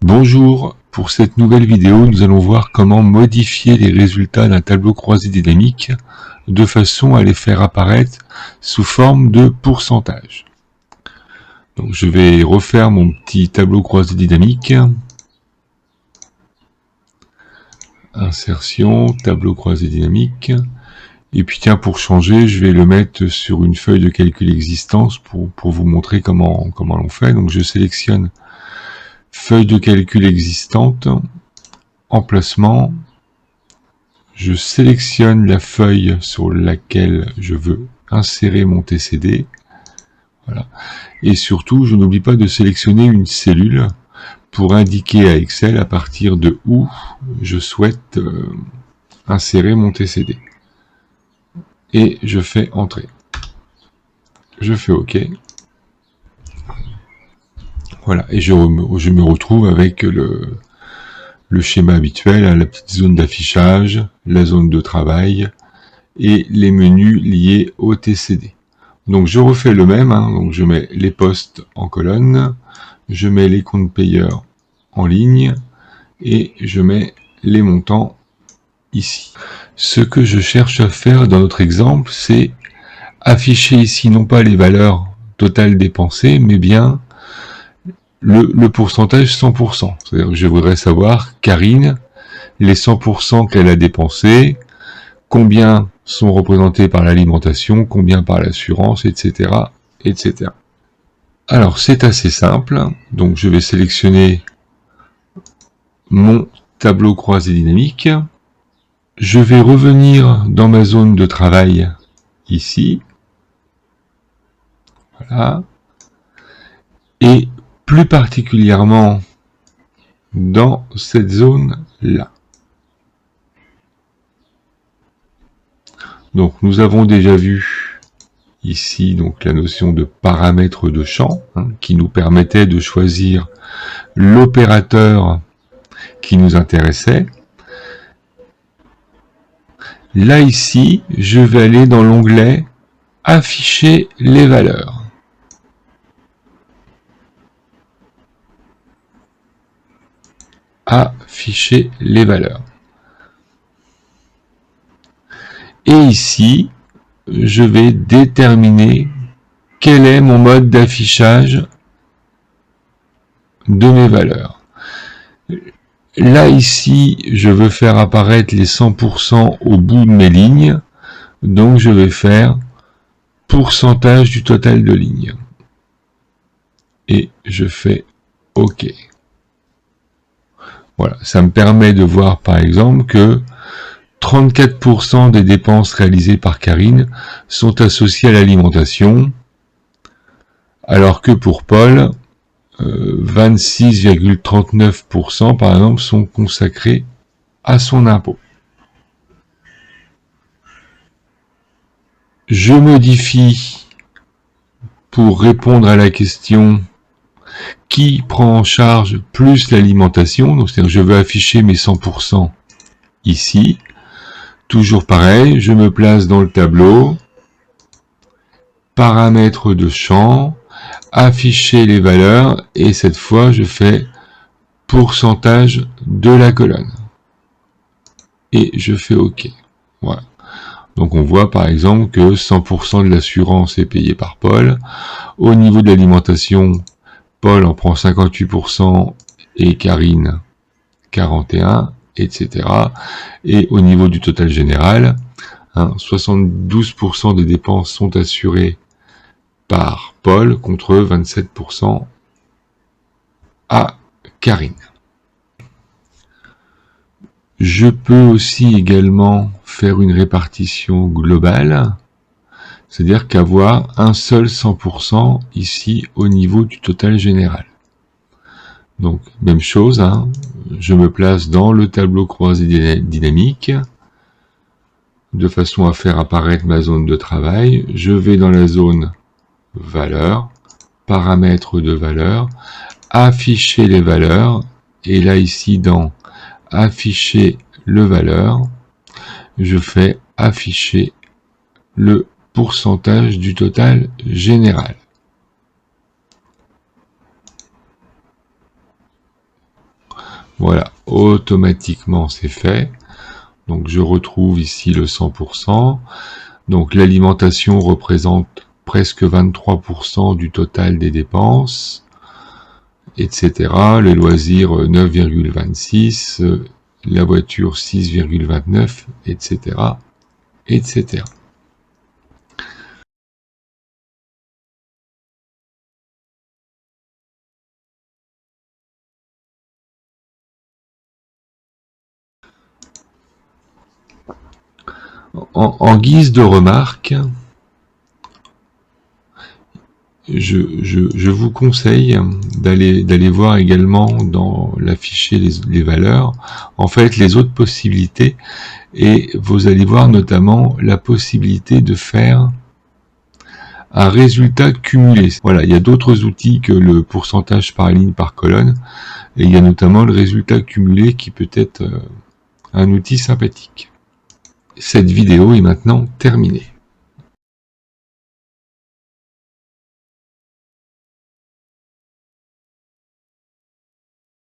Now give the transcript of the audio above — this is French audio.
Bonjour, pour cette nouvelle vidéo, nous allons voir comment modifier les résultats d'un tableau croisé dynamique de façon à les faire apparaître sous forme de pourcentage. Donc je vais refaire mon petit tableau croisé dynamique. Insertion, tableau croisé dynamique. Et puis tiens, pour changer, je vais le mettre sur une feuille de calcul existence pour vous montrer comment l'on fait. Donc je sélectionne feuille de calcul existante, emplacement, je sélectionne la feuille sur laquelle je veux insérer mon TCD, voilà. Et surtout, je n'oublie pas de sélectionner une cellule pour indiquer à Excel à partir de où je souhaite insérer mon TCD. Et je fais entrer. Je fais OK. Voilà, et je me retrouve avec le schéma habituel, la petite zone d'affichage, la zone de travail et les menus liés au TCD. Donc je refais le même, donc je mets les postes en colonne, je mets les comptes payeurs en ligne et je mets les montants ici. Ce que je cherche à faire dans notre exemple, c'est afficher ici non pas les valeurs totales dépensées, mais bien le pourcentage 100%. C'est-à-dire que je voudrais savoir, Karine, les 100% qu'elle a dépensés, combien sont représentés par l'alimentation, combien par l'assurance, etc., etc. Alors, c'est assez simple. Donc, je vais sélectionner mon tableau croisé dynamique. Je vais revenir dans ma zone de travail, ici. Voilà. Et plus particulièrement dans cette zone-là. Donc nous avons déjà vu ici donc la notion de paramètre de champ qui nous permettait de choisir l'opérateur qui nous intéressait. Là ici, je vais aller dans l'onglet afficher les valeurs. Afficher les valeurs. Et ici, je vais déterminer quel est mon mode d'affichage de mes valeurs. Là, ici, je veux faire apparaître les 100% au bout de mes lignes. Donc, je vais faire pourcentage du total de lignes. Et je fais OK. Voilà, ça me permet de voir par exemple que 34% des dépenses réalisées par Karine sont associées à l'alimentation, alors que pour Paul, 26,39% par exemple sont consacrés à son impôt. Je modifie pour répondre à la question qui prend en charge plus l'alimentation, donc c'est-à-dire je veux afficher mes 100% ici. Toujours pareil, je me place dans le tableau, paramètres de champ, afficher les valeurs, et cette fois je fais pourcentage de la colonne. Et je fais OK. Voilà. Donc on voit par exemple que 100% de l'assurance est payée par Paul. Au niveau de l'alimentation, Paul en prend 58% et Karine 41%, etc. Et au niveau du total général, 72% des dépenses sont assurées par Paul contre 27% à Karine. Je peux aussi également faire une répartition globale, c'est-à-dire qu'avoir un seul 100% ici au niveau du total général. Donc, même chose, je me place dans le tableau croisé dynamique, de façon à faire apparaître ma zone de travail. Je vais dans la zone valeurs, paramètres de valeurs, afficher les valeurs, et là ici dans afficher le valeur, je fais afficher le pourcentage du total général. Voilà, automatiquement c'est fait. Donc je retrouve ici le 100%. Donc l'alimentation représente presque 23% du total des dépenses, etc. Les loisirs 9,26, la voiture 6,29, etc., etc. En guise de remarque, je vous conseille d'aller voir également dans l'affiché les valeurs, en fait les autres possibilités, et vous allez voir notamment la possibilité de faire un résultat cumulé. Voilà, il y a d'autres outils que le pourcentage par ligne par colonne, et il y a notamment le résultat cumulé qui peut être un outil sympathique. Cette vidéo est maintenant terminée.